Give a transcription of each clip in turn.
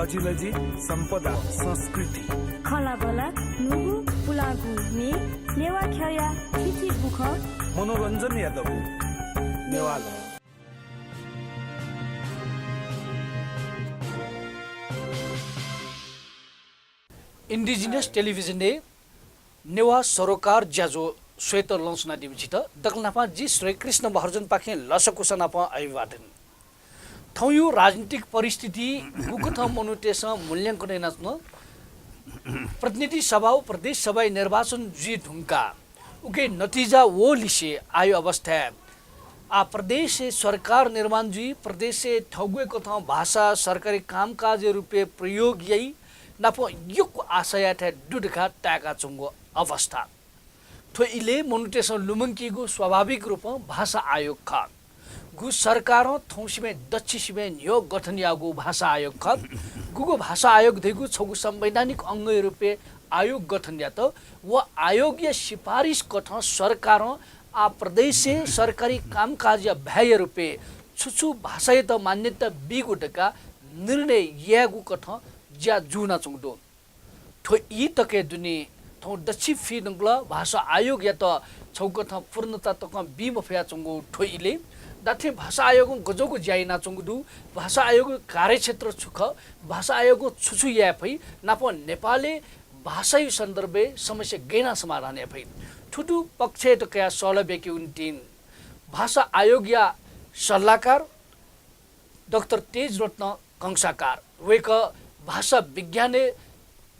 तजिलजी सम्पदा संस्कृति खलाबला नुगु पुलागु ने नेवा ख्या खिची बुख मनोरञ्जन यादव नेवाल इन्डिजिनियस टेलिभिजन ने नेवा सरोकार ज्याजो श्वेत लन्चना दिमचित दक्लनापा जी श्री कृष्ण महर्जन पाखे लसकुसनापा अभिवादन थौयु राजनीतिक परिस्थिति गुगथ मनुटेस मूल्याङ्कन नाच्न प्रतिनिधि सभा प्रदेश सभा निर्वाचन जी ढुङ्का उके नतिजा वो लिसे आयो अवस्था आ प्रदेश सरकार निर्माण जी प्रदेश से ठगुए कथा भाषा सरकारी कामकाज रूपे प्रयोग यही नापो युक आशय थे दुडखा टाका चुङ्गो अवस्था थो इले मनुटेसन लुमङ्कीगु स्वाभाविक रूप भाषा आयोग खा गु सरकार थौसिमे दक्षिसिमे यो गठन यागु भाषा आयोग खा गुगु भाषा आयोग देखु छगु संवैधानिक अंग रूपे आयोग गठन या त वो आयोगीय सिफारिश कथा सरकार आ प्रदेश से सरकारी कामकाज या भय रूपे छुछु भाषा त मान्यता बिगुटका निर्णय यागु कथा ज्या जुना चुङदो थो यी तके दुनी थौ दक्षि फि नंगला भाषा आयोग या त छौकथा पूर्णता तक बिम फया चुङगु ठोइले दाथे भाषा आयोग गजोगु ज्याइना चुङदु भाषा आयोग कार्यक्षेत्र छुख भाषा आयोग छुछु या फै नापो नेपाली भाषाई सन्दर्भे समस्या गैना समाधान या फै ठुटु पक्ष तकया सौलभ्यकी उन्टिन भाषा आयोग या सल्लाहकार डाक्टर तेज रत्न कंसाकार वेक भाषा विज्ञान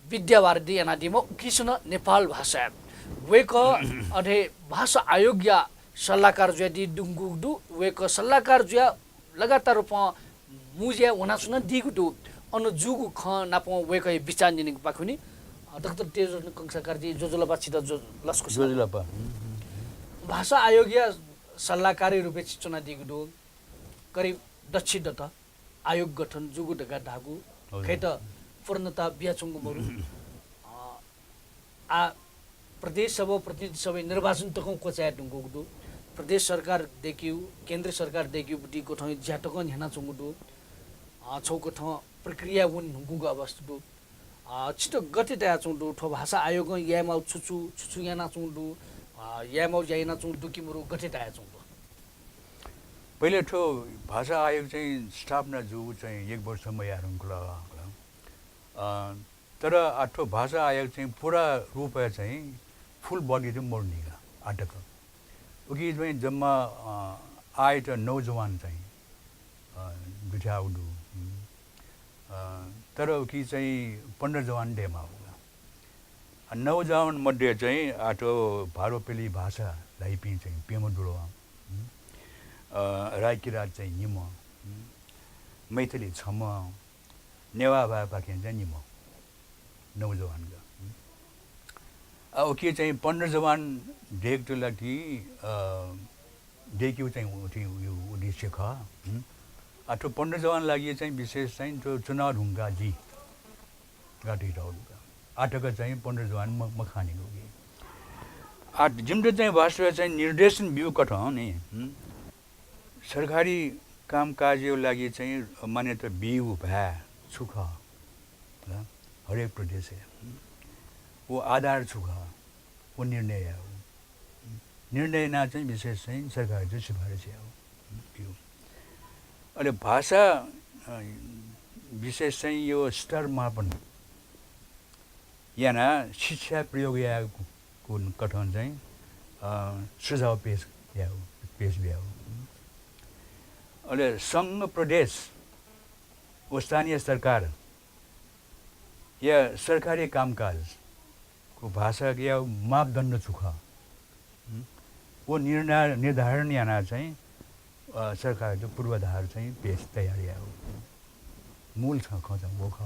विद्यावारिधि अनादिमो किसन नेपाल भाषा वेक अधे भाषा आयोग या सल्लाहकार ज्यादि डुङ्गुडु वेक सल्लाहकार ज्या लगातार रूप मुज्या वनासुन दिगुडु अनु जुगु ख नापो वेक विचार निनिक पाखुनी डाक्टर तेज रत्न कंसाकार जी जोजोलापा छिदा जो लस्को जोजोलापा भाषा आयोग या सल्लाहकारी रूपे चिचना दिगुडु करिब दक्षिण दत आयोग गठन जुगु ढका ढागु खैत पूर्णता बियाचुङगु मरु आ प्रदेश सभा प्रतिनिधि सभा निर्वाचन तकौ कोचाया ढुङ्गुडु प्रदेश सरकार देखियो केन्द्र सरकार देखियो बुटी कोठौ ज्याटकन हेना चुङगु छौको ठ प्रक्रिया वन ढुङ्गुगु अवस्था छिटो गति दया चुङदु ठो भाषा आयोग यामा छुछु याना चुङदु यामा याइना चुङदु किमरु गति दया चुङदु पहिले ठो भाषा आयोग चाहिँ स्थापना जो चाहिँ 1 वर्षमा यारुङला तर आठो भाषा आयोग चाहिँ पुरा रूपमा चाहिँ फुल बडी चाहिँ मोर्निगा आटक उकि चाहिँ जम्मा आए त नौजवान चाहिँ बिठाउडु तर उकि चाहिँ 15 जवान डेमा होला नौजवान मध्ये चाहिँ आठो भारोपेली भाषा लाइपि चाहिँ पेमडुलो राई किरात चाहिँ निम मैथिली छम नेवा भए पाखे चाहिँ निम नौजवानका अब के चाहिँ 15 जवान डेक्टो लागि डेक्यु चाहिँ उठी यो उद्देश्य ख आठो 15 जवान लागि चाहिँ विशेष चाहिँ त्यो चुनाव ढुङ्गा जी गाडी राउलका आठका चाहिँ 15 जवान मखानीको के आठ जिम्दो चाहिँ भाषा चाहिँ निर्देशन बिउ कठाउने सरकारी कामकाजको लागि चाहिँ मान्यता बिउ भए सुख हरेक प्रदेश है वो आधार छुखा वो निर्णय हो निर्णय ना चाहिँ विशेष चाहिँ सरकार चाहिँ सिफारिस हो अहिले भाषा विशेष चाहिँ यो स्तरमा पनि यहाँ शिक्षा प्रयोग को कथन चाहिँ सुझाव पेश भ्या हो अहिले सङ्घ प्रदेश स्थानीय सरकार या सरकारी कामकाज को भाषा या मापदण्ड चुखा वो निर्धारण याना चाहिँ सरकार जो पूर्वाधार चाहिँ पेश तयारी हो मूल छ खच वो ख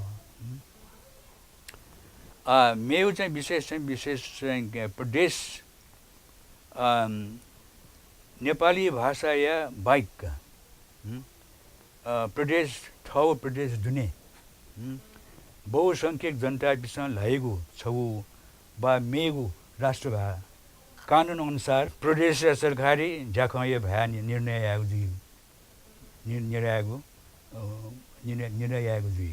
मेउ चाहिँ विशेष चाहिँ प्रदेश नेपाली भाषा या बाइक प्रदेश ठाउँ प्रदेश दुने बहुसङ्ख्यक जनता बिचमा लागेको छौ बा मेगु राष्ट्रभा कानुन अनुसार प्रदेश सरकारी झाखय भए निर्णय आएको जुई निर्णय आएको जुई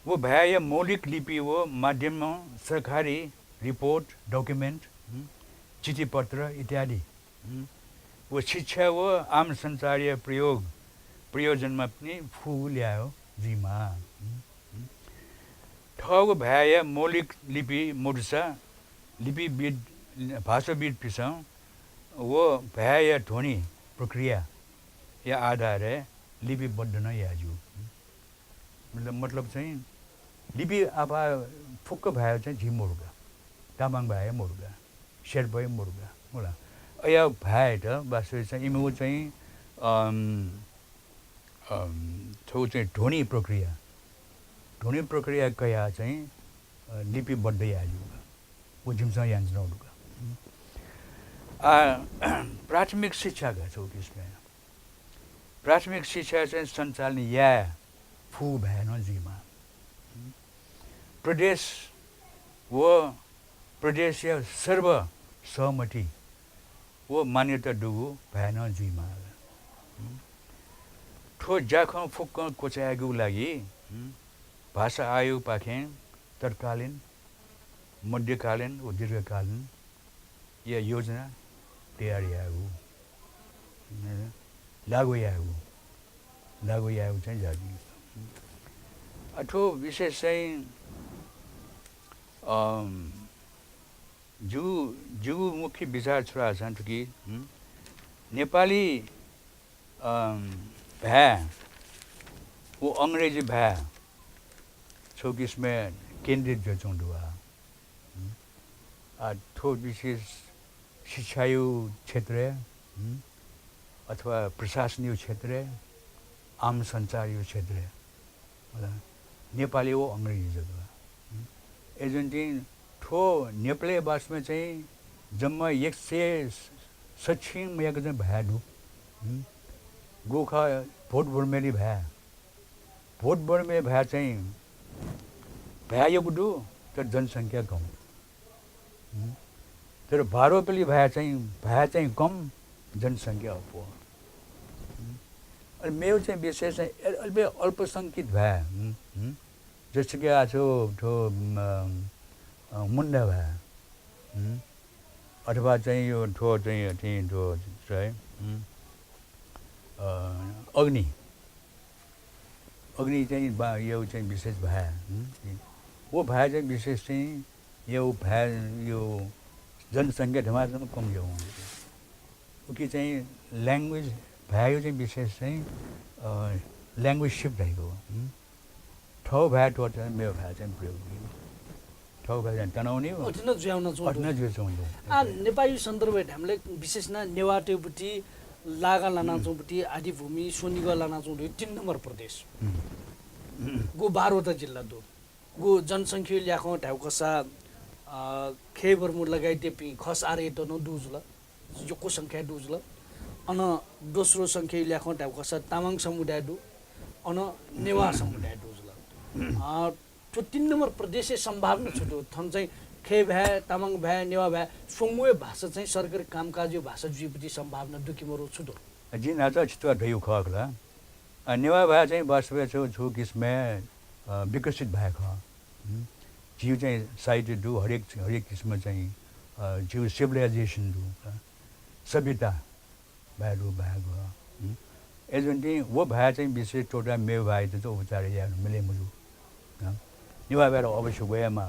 वो भए मौलिक लिपि वो माध्यममा सरकारी रिपोर्ट डॉक्यूमेंट चिठी पत्र इत्यादि वो शिक्षा वो आम संचारीय प्रयोजनमा पनि फु ल्यायो जिमा ठगो भए मौलिक लिपि मोर्चा लिपिविद भाषाविद पिछौँ वो भए ध्वनि प्रक्रिया या आधारे लिपिबद्ध न याजु मतलब चाहिँ लिपि अब फुक्क भयो चाहिँ झि मुर्गा तामाङ भए मुर्गा शेर्पा मुर्गा होला या भए त वास्तविक चाहिँ इमो चाहिँ थो चाहिँ ध्वनि प्रक्रिया कया चाहिँ लिपिबद्ध याजु वो जिमसँग यान्छ नहुनुका प्राथमिक शिक्षाका छौ त्यसमा प्राथमिक शिक्षा चाहिँ सञ्चालन या फु भएन जिमा प्रदेश या सर्व सहमति वो मान्यता डुगु भएन जिमा ठो जाखौँ फुक्क कोचाएको लागि भाषा आयोग पाखे तत्कालीन मध्यकालीन व दीर्घकालीन या योजना तयार यागु लागु यागु चाहिँ जागी अठो विशेष चाहिँ जु मुख्य विचार छोरा छन् कि नेपाली भए वो अंग्रेजी भए छौकिसमें केंद्रित जो चुंडुआ ठो विशेष शिक्षायु क्षेत्र अथवा प्रशासनिक क्षेत्र आम सञ्चारयो क्षेत्र नेपाली हो अंग्रेजी जग्गा एजेन्टी ठो नेपाली भाषामा चाहिँ जम्मा 160 मयाको चाहिँ भ्याडु गोखा भोट बर्मेली भ्या चाहिँ भ्याएको डु तर जनसङ्ख्या कम तर भारोपली भ्या चाहिँ कम जनसङ्ख्या अप्पो अनि मेरो चाहिँ विशेष चाहिँ अल्पसङ्ख्यित भए जस्तो कि आज ठो मुन्डा भए अथवा चाहिँ यो ठो चाहिँ ठो चाहिँ अग्नि चाहिँ यो चाहिँ विशेष भए वो भए चाहिँ विशेष चाहिँ यो भए यो जनसङ्ख्या धमाधम कम यो कि चाहिँ ल्याङ्ग्वेज भए चाहिँ विशेष चाहिँ ल्याङ्ग्वेज सिफ्ट भएको ठाउँ भए ठो चाहिँ मेरो भए चाहिँ प्रयोग ठाउँ भए चाहिँ तनाउने नेपाली सन्दर्भ हामीले विशेष न नेवाटेपट्टि लागा लानाचौपट्टि आदिभूमि सोनिगा लानाचौँ 3 नम्बर प्रदेश गो 12वटा जिल्ला दो गो जनसङ्ख्या ल्याखौँ ढ्याउकसा खेबरमु लगाइते पि खस आरे त न दुजला जोको संख्या दुजला अन दोस्रो संख्या ल्याखौँ ढ्याउकसा तामाङ समुदाय दु अन नेवा समुदाय दुजला तो 3 नम्बर प्रदेश सम्भावना छुटो थन चाहिँ खे भए तामाङ भए नेवा भए सोमुए भाषा चाहिँ सरकारी कामकाज भाषा जीवति सम्भावना दुकिमरो छुटो जी नाचा छिटो ढयु खला नेवा भए चाहिँ वास्तविक छु किसमे विकसित भए ख जीव चाहिँ साइड दु हरेक किसिममा चाहिँ जीव सिभिलाइजेसन दु सभ्यता भएरु भएको एजेन्टी वो भए चाहिँ विशेष टोटा मेव भए त उपचार या मिले मुजु नेवा भएर अवश्य गएमा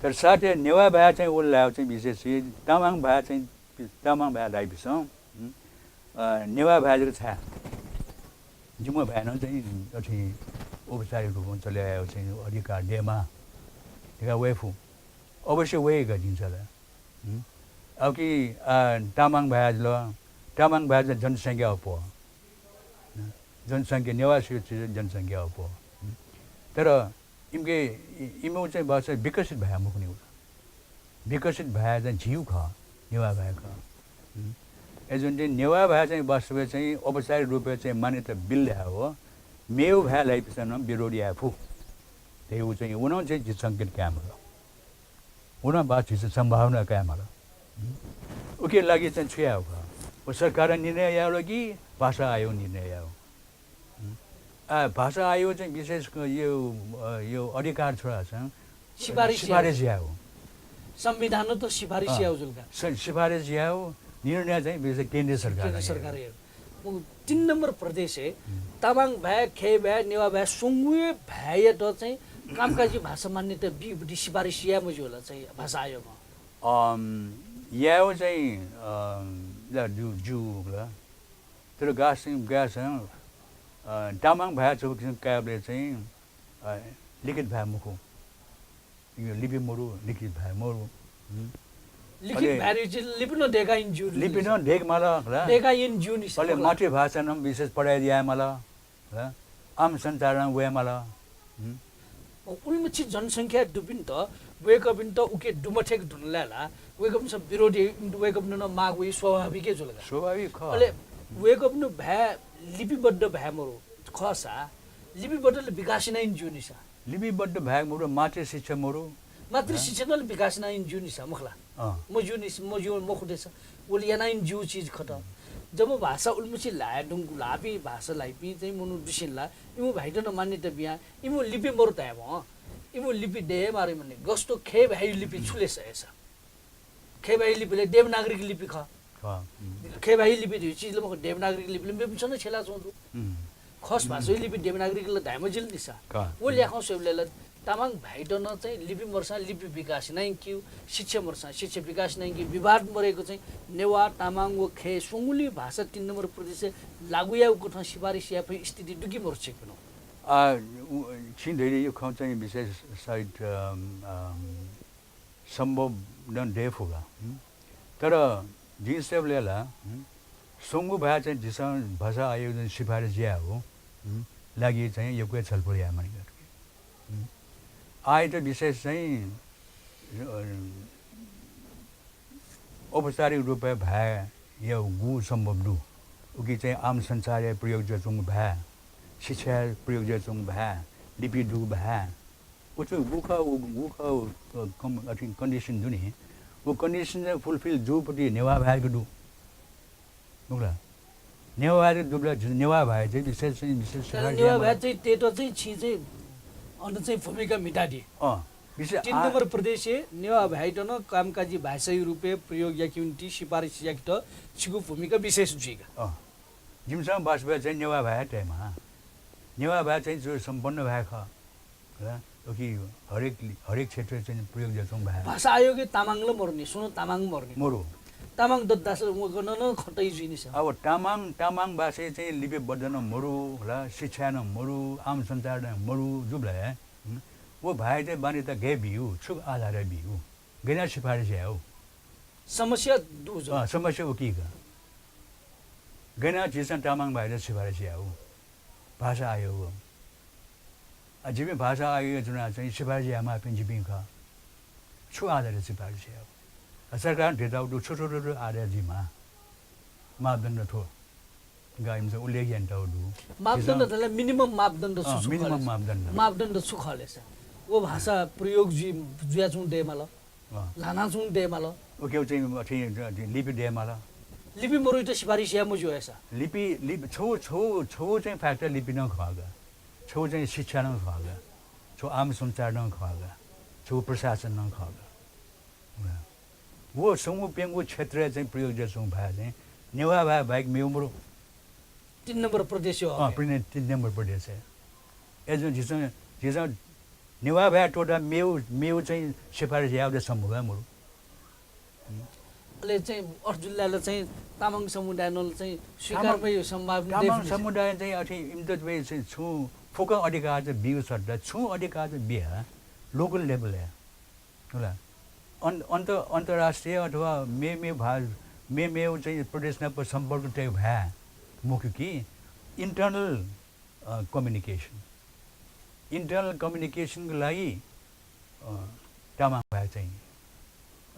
तर साथै नेवा भए चाहिँ उल्लायो चाहिँ विशेष तामाङ भए चाहिँ तामाङ भए लाइपिसौँ नेवा भए चाहिँ छा जिम्मा भएन चाहिँ अथि औपचारिक रूपमा चलायो चाहिँ अधिकार डेमा देखा वेफु अवश्य वे गरिदिन्छ होला अब कि तामाङ भए चाहिँ जनसङ्ख्या अप्पो जनसङ्ख्या नेवासी जनसङ्ख्या अप्पो तर इमो चाहिँ भाषा विकसित भए मुख नि विकसित भए चाहिँ झिउ ख नेवा भए ख एजुन चाहिँ नेवा भए चाहिँ वास्तविक चाहिँ औपचारिक रूपमा चाहिँ मान्यता बिल ल्यायो हो मेउ भए ल्याइपिसन विरोधी आफू त्यही चाहिँ उन चाहिँ सङ्केत काम होला उन बात सम्भावना काम होला उके लागि चाहिँ छुया हो वो सरकार निर्णय आयो कि भाषा आयो निर्णय आयो भाषा आयोग चाहिँ विशेष यो अधिकार छोरा छ सिफारिस हो संविधान त सिफारिस जुलका सिफारिस हो निर्णय चाहिँ विशेष केन्द्रीय सरकार 3 नम्बर प्रदेश तामाङ भए खे भए नेवा भए सुङ्गुए भए त चाहिँ कामकाजी भाषा मान्यता बिबडी सिफारिस मजु होला चाहिँ भाषा आयोगमा याओ चाहिँ जु तर गास तामाङ भए काबले चाहिँ लिखित भए मुखो यो लिपि मोरु लिखित भए मोरु लिखित भए लिपि न डेगा इन जु लिपि न डेग मला डेगा इन जु नि अहिले मातृभाषा न विशेष पढाइदिया मला आम सञ्चारण वे मला उल्मछि जनसङ्ख्या डुबिन त वेकबिन त उके डुमठेक ढुनलाला वेकबिन सब विरोधी वेकबिन न माग वे स्वाभाविकै जुलगा स्वाभाविक ख अहिले वेकबिन भए लिपिबद्ध भए मोरु खसा लिपिबद्ध विकास नै जुनिसा लिपिबद्ध भए मोरु मातृ शिक्षा मोरु मातृ शिक्षा न विकास नै जुनिसा मखला म जुनिस म जुन म खुदेछ ओलिया नै जु चीज खत जब भाषा उल्मुछि लाया डुंगु लापी भाषा लाइपी चाहिँ मनु दुसिनला इमु भाइटन मान्यता बिया इमु लिपि मोर त म इमु लिपि दे मारे मने गस्तो खे भाइ लिपि छुलेस ऐसा खे भाइ लिपिले देवनागरिक लिपि ख खे भाइ लिपि दि चीजले म देवनागरिक लिपि लिपि छ न छेला छौं खस भाषा लिपि देवनागरिकले धामजिल दिसा ओ ल्याखौ सेबले तामाङ भाइटन चाहिँ लिपि मर्सा लिपि विकास नै कि शिक्षा मर्सा शिक्षा विकास नै कि विवाद मरेको चाहिँ नेवा तामाङ व खे सुङ्गुली भाषा 3 नम्बर प्रदेश लागुयाको ठाउँ सिफारिस या स्थिति दुकी मर्छे कुनो छिन्दै यो खाउँ चाहिँ विशेष साइड सम्भव न डेफ होगा तर जिसब लेला सुङ्गु भए चाहिँ जिसा भाषा आयोग सिफारिस या हो लागि चाहिँ यो कुनै छलफल या माने आए त विशेष चाहिँ औपचारिक रूपमा भए यो गु सम्भव दु उकि चाहिँ आम संचार प्रयोग जचुङ भए शिक्षा प्रयोग जचुङ भए लिपि दु भए उच गुख कन्डिसन दु नि वो कन्डिसन फुलफिल जुपट्टि नेवा भएको दु बुझ्ला नेवा भएको दुब्ला नेवा भए चाहिँ विशेष नेवा भए चाहिँ तेतो चाहिँ छि चाहिँ अन्त चाहिँ भूमिका मिटादी 3 नम्बर प्रदेश नेवा भाइटन कामकाजी भाषाई रूपे प्रयोग या किउन्टी सिफारिस या त छिगु भूमिका विशेष जुइगा जिमसँग बास भए चाहिँ नेवा भए टाइममा नेवा भए चाहिँ जो सम्पन्न भए ख कि हरेक क्षेत्र चाहिँ प्रयोग जसो भए भाषा आयोगले तामाङले मर्ने सुन तामाङ मर्ने मरु तामाङ दद्दास गर्न न खटै जुइनिस अब तामाङ भाषा चाहिँ लिपिबद्ध न मरु होला शिक्षा न मरु आम सञ्चार न मरु जुब्ला वो भाइ चाहिँ बानी त गे बिउ छुक आधार बिउ गैना सिफारिस हो समस्या दुजो समस्या हो कि गैना चिसन तामाङ भाइ सिफारिस हो भाषा आयोग जिम्मे भाषा आयोग जुन चाहिँ सिफारिस यामा पिन्जिपिङ ख छु आधार सिफारिस हो सरकार ढेदाउडु छोटो आर्यजीमा मापदण्ड थो गाइम चाहिँ उल्लेख यन्टाउडु मापदण्ड तले मिनिमम मापदण्ड छु मिनिमम मापदण्ड छु खलेछ वो भाषा प्रयोग जी जुया छु देमाल लाना छु देमाल ओके चाहिँ लिपि देमाल लिपि मरु त सिफारिस या मुजो ऐसा लिपि छो चाहिँ फ्याक्टर लिपि न खवागा छो चाहिँ शिक्षा न खवागा छो आम सञ्चार न खवागा छो प्रशासन न खवागा वो समूह पेंगु क्षेत्र चाहिँ प्रयोग जसो भए चाहिँ नेवा भए बाइक मेउमरो 3 नम्बर प्रदेश हो 3 नम्बर प्रदेश है एजो जिसा नेवा भए टोटा मेउ चाहिँ सिफारिस याउले सम्भव है मोरु ले चाहिँ अर्जुनले चाहिँ तामाङ समुदायले चाहिँ स्वीकारमै यो सम्भावना तामाङ समुदाय चाहिँ अथि इम्तज भए चाहिँ छु फोका अधिकार चाहिँ बिउ सट्टा छु अधिकार चाहिँ बिहा लोकल लेभल है होला अन्तर्राष्ट्रिय अथवा मेउ चाहिँ प्रदेशमा सम्पर्क चाहिँ भए मुख्य कि इन्टर्नल कम्युनिकेसनको लागि तामाङ भए चाहिँ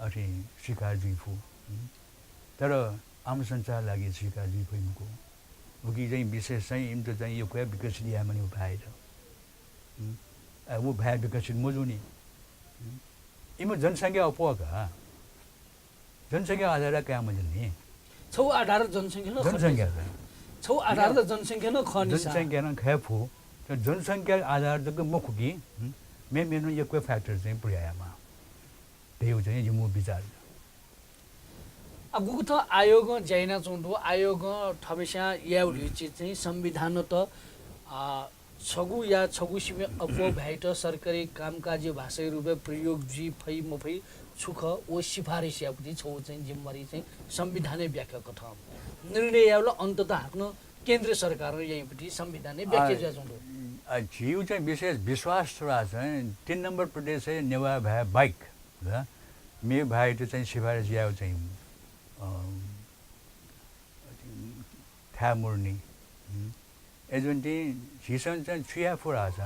अथि स्वीकार जिफु तर आम सञ्चार लागि स्वीकार जिफुको उकि चाहिँ विशेष चाहिँ इम्तो चाहिँ यो कुरा विकसित यामनि उठाएर वो भए विकसित मोजुनी इमो जनसङ्ख्या अपोका जनसङ्ख्या आधार क्या मजनी छौ आधार जनसङ्ख्या न खनिसा छौ आधार जनसङ्ख्या न खनिसा जनसङ्ख्या न खैफु त जनसङ्ख्या आधारको मुखुकी मेनु यो कोही फ्याक्टर चाहिँ पुर्याएमा त्यही चाहिँ यो म विचार अब गुगुथ आयोग जाइना चुंदो आयोग ठमेसा या उलिची चाहिँ संविधान त छगु या छगु सिमे अपो भाइट सरकारी कामकाजी भाषा रूपे प्रयोग जी फै मफै सुख ओ सिफारिस या पनि छौ चाहिँ जिम्मेवारी चाहिँ संविधानले व्याख्या कथा निर्णय यावला अन्तत हाक्न केन्द्र सरकार यहीपट्टि संविधानले व्याख्या जाउँदो जीव चाहिँ विशेष विश्वास छोरा चाहिँ 3 नम्बर प्रदेश चाहिँ नेवा भए बाइक र मे भाइ चाहिँ सिफारिस याउ चाहिँ थामुर्नी एजेन्टी झिसन चाहिँ छुया फुरा छ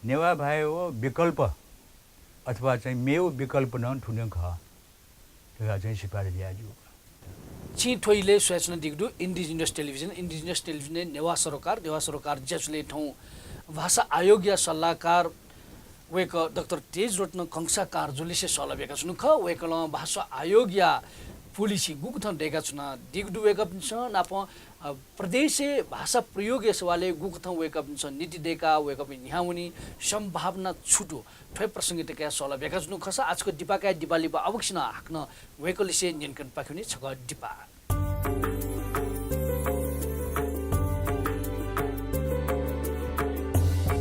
नेवा भाइ हो विकल्प अथवा चाहिँ मेउ विकल्प न ठुने ख त्यो चाहिँ सिफारिस याजु छि ठोइले सूचना दिगदु इन्डिजिनस टेलिभिजन नेवा सरकार जसले ठौ भाषा आयोग या सल्लाहकार वेक डाक्टर तेज रत्न कंसाकार जुलिसे सल्लाहका छन् ख वेकल भाषा आयोग या पुलिसी गुकथन देगा छुना दिगदु वेकअप छ नाप प्रदेश भाषा प्रयोग सवाले गुकथन वेकअप छ नीति देका वेकअप न्याउनी सम्भावना छुटो ठै प्रसंगित का सल्लाहका छन् खसा आजको दिपाका दिवाली बा अवश्य हाक्न वेकलिसे नियन्त्रण पाख्ने छ दिपा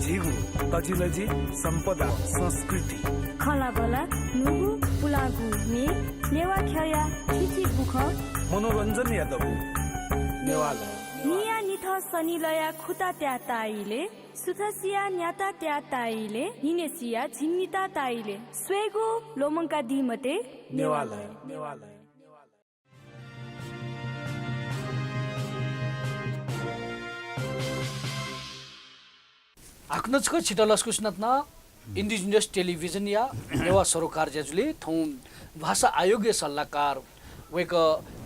झिगु तजिलजी सम्पदा संस्कृति खलाबला नुगु पुलागु ने नेवा खया थिथि बुख मनोरञ्जन यादव नेवाला निया निथ सनिलया खुता त्या ताइले सुथसिया न्याता त्या ताइले निनेसिया झिन्निता ताइले स्वेगु लोमंका दिमते नेवाला आक्नचको छिटलस्कु सुनतना इन्डिजिनस टेलिभिजन या नेवा सरकार जजुले थौ भाषा आयोग्य सल्लाहकार वेक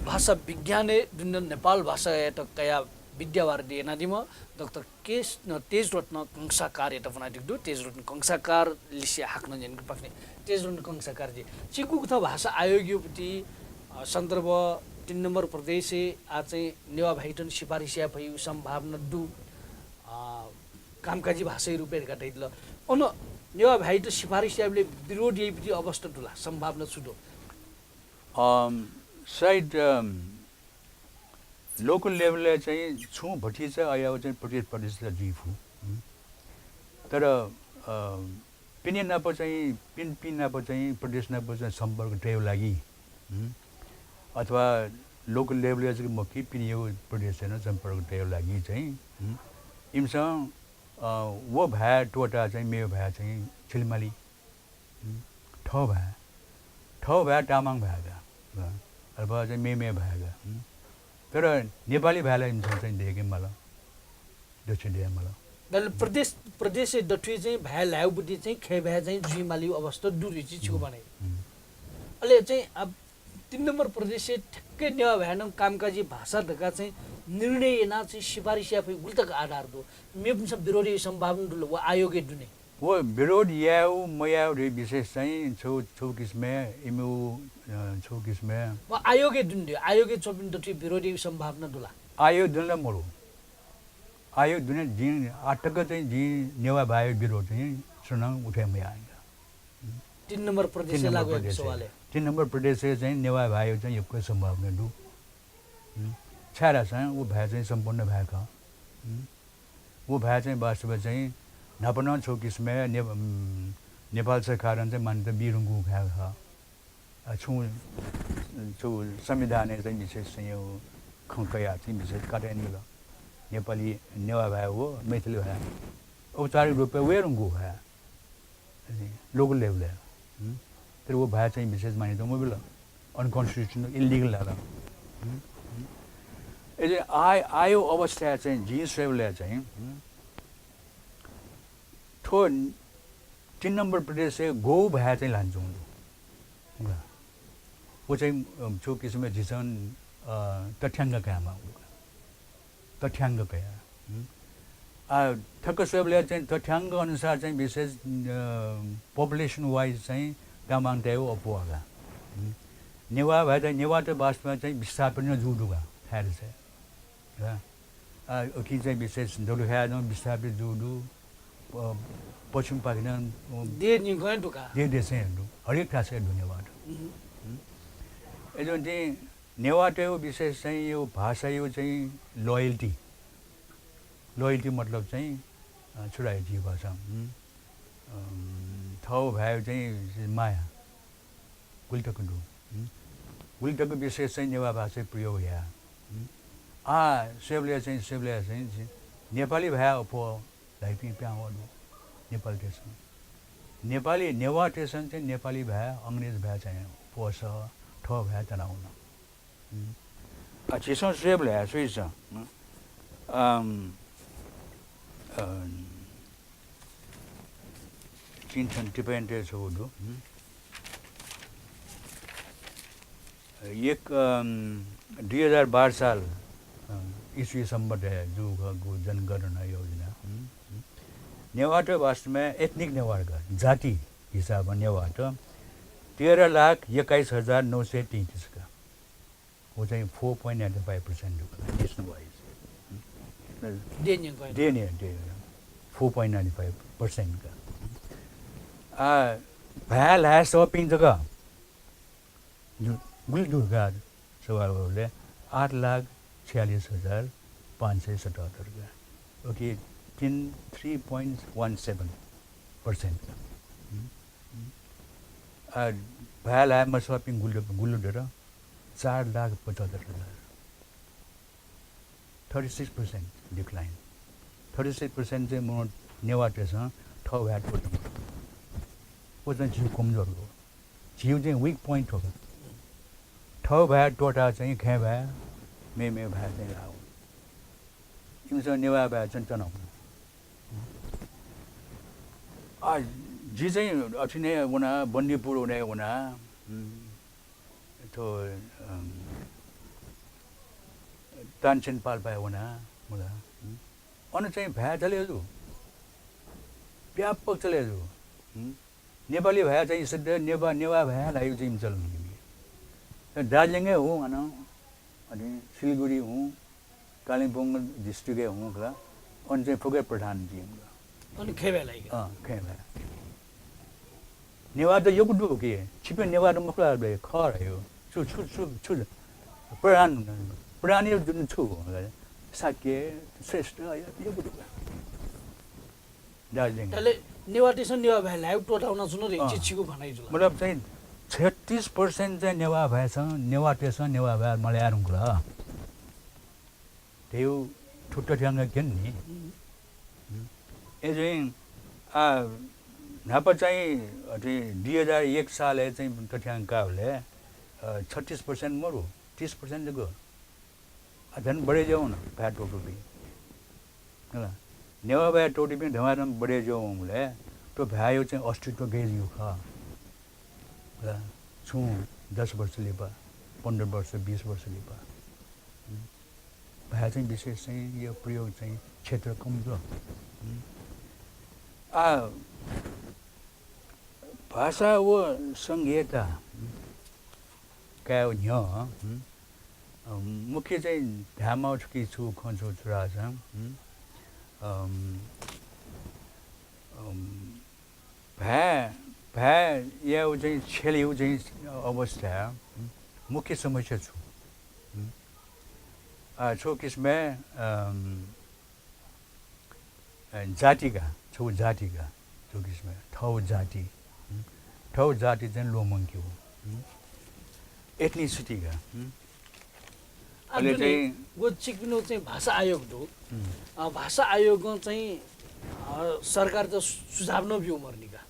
भाषा विज्ञान जुन नेपाल भाषा कया विद्यावारदी एनादिम डाक्टर तेज रत्न कंसाकार एटा बना दिगदु तेज रत्न कंसाकार लिसे हाक्न जन पाक्ने तेज रत्न कंसाकार जी चिकु कथा भाषा आयोग्यपति सन्दर्भ 3 नम्बर प्रदेश आ चाहिँ नेवा भाइटन सिफारिसिया भई सम्भावना दु कामकाजी भाषा रूपे घटाइदिल अन नेवा भाइट सिफारिसियाले विरोध यहीपट्टि अवस्था दुला सम्भावना छुटो साइड लोकल लेभलले चाहिँ छु भटी चाहिँ आयो चाहिँ प्रदेश जीफु तर पिने नप चाहिँ पिन नप चाहिँ प्रदेश नप चाहिँ सम्पर्क ट्रेव लागि अथवा लोकल लेभलले चाहिँ मकी पिनियो प्रदेश चाहिँ सम्पर्क ट्रेव लागि चाहिँ इमसँग वो भए टोटा चाहिँ मेरो भए चाहिँ छिलमाली ठौ भए तामाङ भएका अथवा चाहिँ मे भएका तर नेपाली भाइलाई चाहिँ देखेँ मलाई दक्षिण दिए मलाई प्रदेश दठुई चाहिँ भाइ ल्याउ बुद्धि चाहिँ खे भए चाहिँ जुइमाली अवस्था दुरी चाहिँ छु भने अहिले चाहिँ अब 3 नम्बर प्रदेश ठ्याक्कै नेवा भएन कामकाजी भाषा ढका चाहिँ निर्णय ना चाहिँ सिफारिस या फिर गुल्तक आधार दो मे सब विरोधी संभावना दुलो वो आयोगे दुने वो विरोध याउ मयाउ रे विशेष चाहिँ छौ किसमे इमु छौ किसमे वो आयोगे दुन दियो आयोगे चोबिन दठी विरोधी संभावना दुला आयोग दुनला मरु आयोग दुने जिन आटक चाहिँ जि नेवा भाइ विरोध चाहिँ सुनाउ उठे मया 3 नम्बर प्रदेश लागु सवाले 3 नम्बर प्रदेश चाहिँ नेवा भाइ चाहिँ यो सम्भावना दु छारा चाहिँ वो भाइ चाहिँ सम्पूर्ण भएका वो भाइ चाहिँ वास्तवमा चाहिँ नपन छौ किसमे नेपाल सरकार चाहिँ मान्यता बिरुङ्गु भएका छु संविधान चाहिँ विशेष चाहिँ यो खङ्कया चाहिँ विशेष काटेन ल नेपाली नेवा भाइ हो मैथिली भाइ औपचारिक रूपमा वेरुङ्गु भाइ लोकल लेभल तर वो भाइ चाहिँ विशेष मान्यता मोबिल अनकन्स्टिट्युसनल इलिगल लाग्ला ए आयो अवस्था चाहिँ जी सेवले चाहिँ ठो 3 नम्बर प्रदेश चाहिँ गौ भए चाहिँ लान्छौँ वो चाहिँ छो किसिमले झिसन तथ्याङ्क कयामा तथ्याङ्क कया ठक्क सेवले चाहिँ तथ्याङ्क अनुसार चाहिँ विशेष पपुलेसन वाइज चाहिँ तामाङ ट्याउ अपुवागा नेवा भए चाहिँ नेवा त वास्तवमा चाहिँ विस्थापन जुडुगा थाहा छ कि चाहिँ विशेष दोलुखा विस्थापित जुडु पश्चिम पाकिस्तान दे नि गए टुका दे चाहिँ हरेक ठाउँ चाहिँ नेवार यो चाहिँ नेवारको विशेष चाहिँ यो भाषा यो चाहिँ लोयल्टी मतलब चाहिँ छुडायो जी भाषा ठाउँ भयो चाहिँ माया गुल्टको विशेष चाहिँ नेवा भाषा प्रयोग या सेवले चाहिँ नेपाली भए पो लाइक प्याउनु नेपाली टेसन नेपाली नेवा टेसन चाहिँ नेपाली भए अङ्ग्रेज भए चाहिँ पोस ठो भए तनाउन चिसो सेवले सुइस चिन्छन् टिपेन्टे छोडु एक 2012 साल ईस्वी संबत है जो जनगणना योजना नेवार वास्तव में एथनिक नेवार का जाति हिसाब में नेवार 13,21,933 का वो चाहिए 4.95% नेशनल वाइज देने 4.95% का भैल है शॉपिंग जगह गुलदुर्गा सवाल 8,46,577 का ओके 3.17% का भैल है मैं शॉपिंग गुलदुर्गा 4,75,000 36% डिक्लाइन 36% से मोट नेवाटे से ठो भैट वो तो जीव कमजोर हो जीव जो वीक पॉइंट होगा ठो भए टोटा चाहिँ खे भए मे भए चाहिँ लाओ इनसे नेवा भए चंचन जी चाहिँ अच्छी ने उना बन्नीपुर उन्हें उना तो तानसेन पाल पाए उना मुला अन चाहिँ भए चले जो व्यापक चले जो नेपाली भए चाहिँ सधैँ नेवा भए लाग्यो चाहिँ चल्नु दार्जिलिङ हूँ भनौँ अनि सिलगढी हूँ कालिम्पोङ डिस्ट्रिक्टै हूँ होला अनि चाहिँ फुकै प्रधान जी अनि खेबेलाई खेबे नेवार त यो कुदु हो कि छिपे नेवार मखला खर यो छु प्रधान यो जुन छु साक्य श्रेष्ठ यो कुदु दार्जिलिङ तले नेवार टेसन नेवा भाइलाई टोटाउन सुन रे चिचिको भनाइ जुल मतलब चाहिँ 36% चाहिँ नेवा भएछ नेवा टेसन नेवा भए मलयार हुँला त्यो ठुट्टो ठ्याङ्ग केन नि ए चाहिँ नापा चाहिँ 2001 साल चाहिँ ठ्याङ्ग काले 36% मरु 30% जगो झन् बढे जाउँ न भए टोटोपी होला नेवा भए टोटोपी धमाधम बढे जाउँ हमले तो भ्यायो चाहिँ अस्तित्व गइयो खा छु 10 वर्ष लेपा 15 वर्ष 20 वर्ष लेपा भए चाहिँ विशेष चाहिँ यो प्रयोग चाहिँ क्षेत्र कमजोर भाषा वो संहिता क्या मुख्य चाहिँ ढामा छुकी छु खन्छु छुरा छ भए या ऊ चाहिँ छेल्यो चाहिँ अवस्था मुख्य समस्या छु छो किसमें जातिका छो जातिका छो किसमें ठौ जाति चाहिँ लोमङ्की हो एथनिसिटीका अहिले चाहिँ वो चिकपिनो चाहिँ भाषा आयोग हो भाषा आयोग चाहिँ सरकार त सुझाव नबिउ मर्निका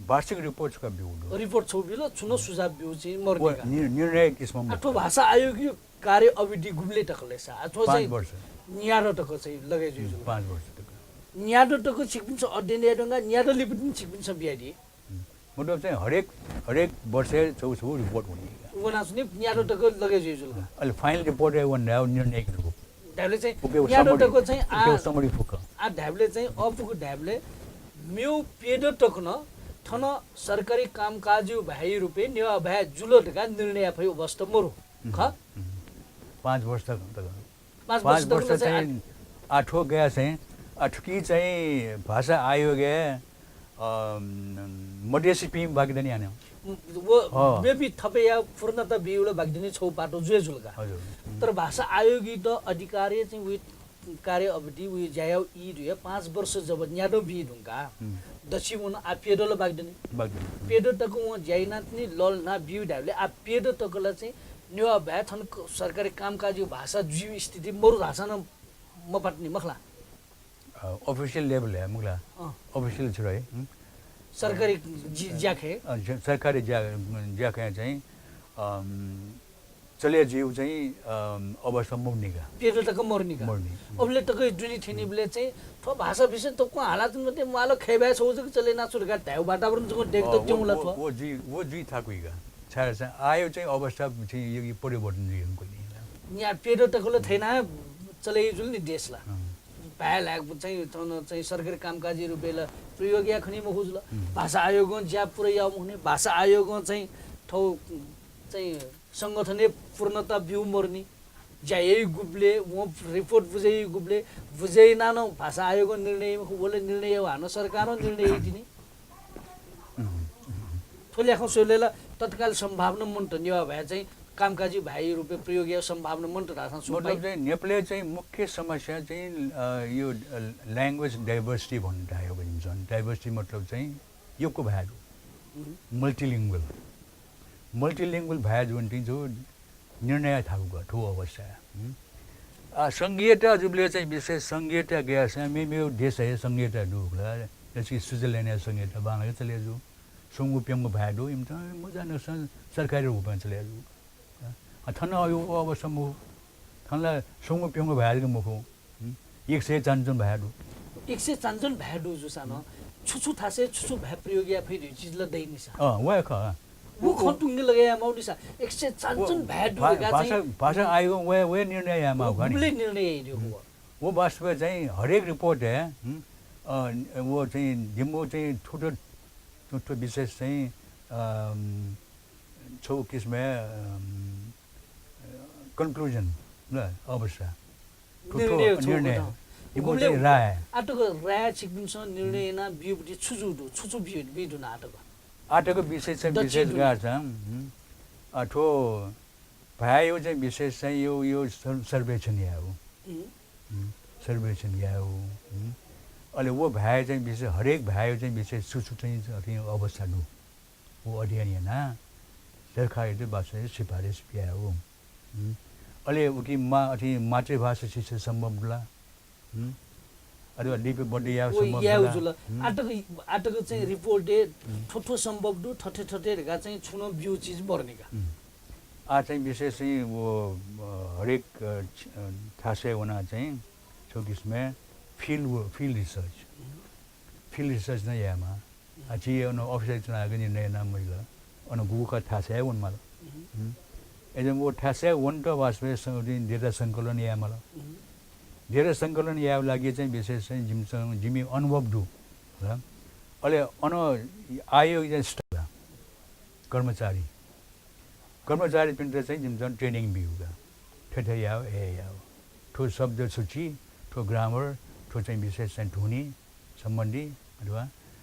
वार्षिक रिपोर्ट का बिउ रिपोर्ट छौ बिल छुनो सुझाव बिउ चाहिँ मर्निका निर्णय किसमा अथवा भाषा आयोग यो कार्य अवधि गुम्ले टकले सा अथवा चाहिँ 5 वर्ष न्यारो टक चाहिँ लगाइ जुजु 5 वर्ष तक न्यारो टक चिकपिन छ अध्ययन ढंगा न्यारो लिपिन चिकपिन छ बियाडी मतलब चाहिँ हरेक वर्ष छौ रिपोर्ट हुने वना सुने न्यारो टक लगाइ जुजु अहिले फाइनल रिपोर्ट है वन नाउ निर्णय को ढाबले चाहिँ न्यारो टक चाहिँ आ समरी फुक ढाबले चाहिँ अपुको ढाबले म्यू पेडो टक्न थन सरकारी कामकाज भाइ रुपे नेवा भए जुलो टका निर्णय भई अवस्था मरु ख 5 वर्ष तक 5 वर्ष चाहिँ आठो गया चाहिँ अठुकी चाहिँ भाषा आयोगले मधेसी पिम बागदनी आने वो बेबी थपे या पूर्णता बिउलो बागदनी छौ पाटो जुए जुलगा हजुर तर भाषा आयोगी त अधिकारी चाहिँ उ कार्य अवधि उ जायौ इ दुय 5 वर्ष जब न्याडो बि ढुंगा दछि मुन आ पेडोल बागदनी पेडो तको व जाइनातनी लल ना बिउ डाले आ पेडो तकोला चाहिँ न्यु भ्याथन सरकारी कामकाजी भाषा जीव स्थिति मरु भाषा न मपट्नी मखला ऑफिशियल लेवल है मुगला ऑफिशियल छ है सरकारी ज्याखे सरकारी ज्याखे चाहिँ चले जीव चाहिँ अवस्था मुग्निका पेडो तक मर्निका अबले तक जुनी थिनिबले चाहिँ थो भाषा विषय त को हालत मध्ये मालो खेबा छौ जक चले ना सुरगा थाउ वातावरण जको देख त तिउला थो वो जी थाकुइगा छार चाहिँ आयो चाहिँ अवस्था चाहिँ यो परिवर्तन जीवनको नि यहाँ पेडो तकले थैना चले जुल नि देशला पाए लाग चाहिँ सरकारी कामकाजी रुपेला प्रयोग या खनि मखुजुल भाषा आयोग ज्या पुरै याउ हुने भाषा आयोग चाहिँ ठौ चाहिँ संगठनले पूर्णता बिउ मर्नी ज्यायै गुब्ले वो रिपोर्ट बुझै गुब्ले बुझै नानो भाषा आयोग निर्णय बोले निर्णय हानो सरकार निर्णय दिने थोले आखौ सोलेला तत्काल सम्भावना मन्ट निवा भए चाहिँ कामकाजी भाइ रुपे प्रयोग या सम्भावना मन्ट राख्न मतलब चाहिँ नेपालले चाहिँ मुख्य समस्या चाहिँ यो ल्याङ्ग्वेज डाइभर्सिटी भन्नु थाल्यो भनिन्छ डाइभर्सिटी मतलब चाहिँ योको भ्यालु मल्टिलिङ्गुअल भ्यालु भन्ने जो निर्णय थाहा ठो अवस्था सङ्घीयता जुबले चाहिँ विशेष सङ्घीयता गया छ मेरो देश है सङ्घीयता डुब्ला जैसे स्विट्जरल्यान्ड है सङ्घीयता बांग्ला चले जो सुंगु प्यंगु भ्याडु इमता मजा न सरकारी रूपमा चले जो थन यो अवस्था मु थनला सुंगु प्यंगु भ्याडु मुखो 100 चान्जन भ्याडु 100 चान्जन भ्याडु जुसानो छुछु थासे छुछु भ्या प्रयोग या फेरि चिजला दैनिसा वा ख वो खटुङ्गे लगाया मौडिसा 100 चान्जन भ्याडु गा चाहिँ भाषा आयो वे निर्णय या मा गनि ले निर्णय दियो वो वास्तव चाहिँ हरेक रिपोर्ट है वो चाहिँ जिम्मो चाहिँ ठुटो विशेष चाहिँ छौ किसमे कन्क्लुजन ल अवस्था निर्णय जिम्मो चाहिँ राय आटोको राय छिक्दिन्छ निर्णय न बिउटी छुछु बिउ न आटोको विशेष चाहिँ विशेष गर्छ ठो भयो चाहिँ विशेष चाहिँ यो सर्वेक्षण या हो सर्वेक्षण या हो अहिले वो भए चाहिँ विशेष हरेक भयो चाहिँ विशेष सुसु चाहिँ अवस्था नु वो अध्ययन ना सरकारले भाषा सिफारिस किया हो अहिले उकी मातृभाषा शिक्षा सम्भव ला अरे लिपि बडी या सम्भव ला आटको चाहिँ रिपोर्ट दे ठोठो सम्भव दु ठठे गा चाहिँ छुनो बिउ चीज बर्नेका आ चाहिँ विशेष चाहिँ वो हरेक थासे होना चाहिँ चौकिसमा फील्ड रिसर्च नै यामा अच्छी उन ऑफिसर चुना के निर्णय ना मिला उन गु का थासे वन माल एजम वो थासे वन तो वास्तव में डेटा संकलन या माल डेटा संकलन या लागि चाहिँ विशेष चाहिँ जिमी अनुभव दु र अहिले आयो चाहिँ स्टाफ कर्मचारी पिन्टर चाहिँ जिम ट्रेनिङ बिउगा ठेठे याव ए याव ठो शब्द सूची ठो ग्रामर ठो चाहिँ विशेष चाहिँ ध्वनि सम्बन्धी अथवा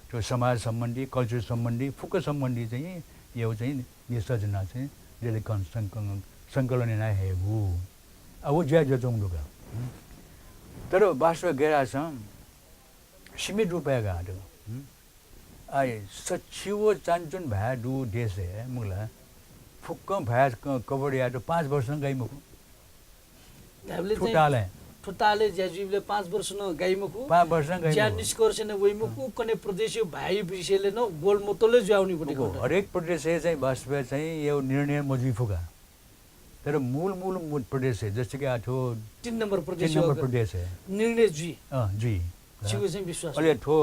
त्यो समाज सम्बन्धी कल्चर सम्बन्धी फुक सम्बन्धी चाहिँ यो चाहिँ विसर्जना चाहिँ जसले सङ्कलन नै हेगु अब ज्या जचौँडुका तर वास्तव गएर छ सीमित रुपया गाडो आए सचिव चान्चुन भए दु देश है मुला फुक्क भए कवर या तो 5 वर्ष गई मुखु ठुटाले ज्याजीवले 5 वर्ष न गाइमुखु 5 वर्ष गई ज्या निष्कर्ष न वइमुखु कने प्रदेश भाइ विषयले न गोल मतले ज्याउनी पटेको हरेक प्रदेश चाहिँ वास्तव चाहिँ यो निर्णय मजिफुका तर मूल प्रदेश है जस्तो कि आठो 3 नम्बर प्रदेश है निर्णय जी जी छिगो चाहिँ विश्वास अहिले ठो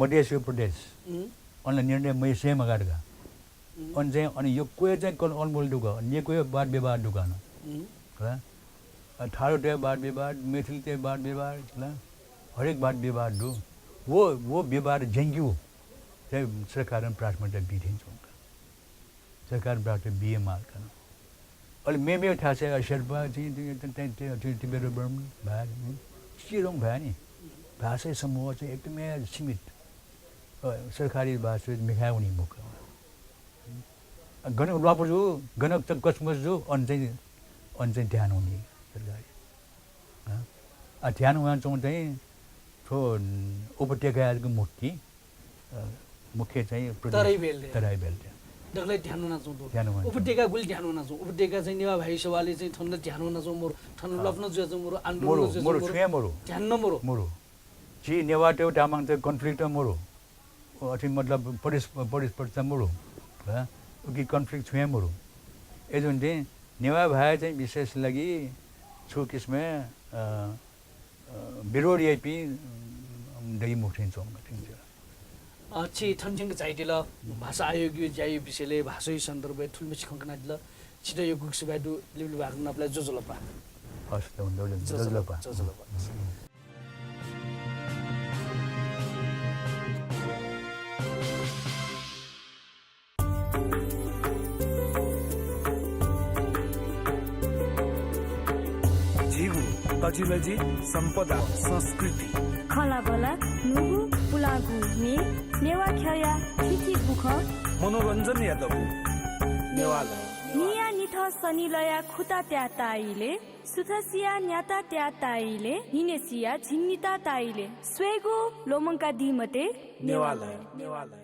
मधेसी प्रदेश अनलाइन निर्णय मै सेम गाडगा अनि चाहिँ अनि यो कोही चाहिँ अनमोल दुगा अनि कोही वाद विवाद दुकान ह ठाडो ते वाद विवाद मैथिली ते वाद विवाद ल हरेक वाद विवाद दु वो विवाद जेंग्यू चाहिँ सरकार प्राथमिकता दिन्छ सरकार प्राथमिकता बिए माल kana अहिले मेमे थाहा छ शेर्पा चाहिँ तिम्रो बर्म भाइ सिरोङ भयो नि भाषा समूह चाहिँ एकदमै सीमित सरकारी भाषा मिखाउने मुख गणक लापजु गणक त कसमसजु अन चाहिँ ध्यान हुने सरकारी ध्यान हुन चाहिँ थो उपत्यकाको मुख्य चाहिँ तराई बेल दगलाई ध्यान हुन चाहन्छु उपत्यका गुल ध्यान हुन चाहन्छु उपत्यका चाहिँ नेवा भाइ सभाले चाहिँ थन्न ध्यान हुन चाहन्छु मोर थन्न लफ्न जो मोर आन्दोलन जो मोरो छुए मोरो ध्यान न मोरो जी नेवा टेउ तामाङ चाहिँ कन्फ्लिक्ट मोरो अथि मतलब परिस्पर्ध मोरो ह कि कन्फ्लिक्ट छुए मोरो ए जुन चाहिँ नेवा भाइ चाहिँ विशेष लागि छु किसमे विरोध यापी दही मुख्य चौङ थिन्छ छि थनसिंग चाहिदिल भाषा आयोग जाय विषयले भाषा सन्दर्भ ठुलमे सिखंकना दिल छिटो यो गुक्स बाडु लिबल भाग नपला जोजलपा हस्त जोजलपा झिगु तजिलजी सम्पदा संस्कृति खलाबला नुगु पुलागु ने नेवा ख्या थिथि बुख मनोरञ्जन यादव नेवाला निया निथ सनिलया खुता त्या ताइले सुथसिया न्याता त्या ताइले निनेसिया झिन्निता ताइले स्वेगु लोमंका दिमते नेवाला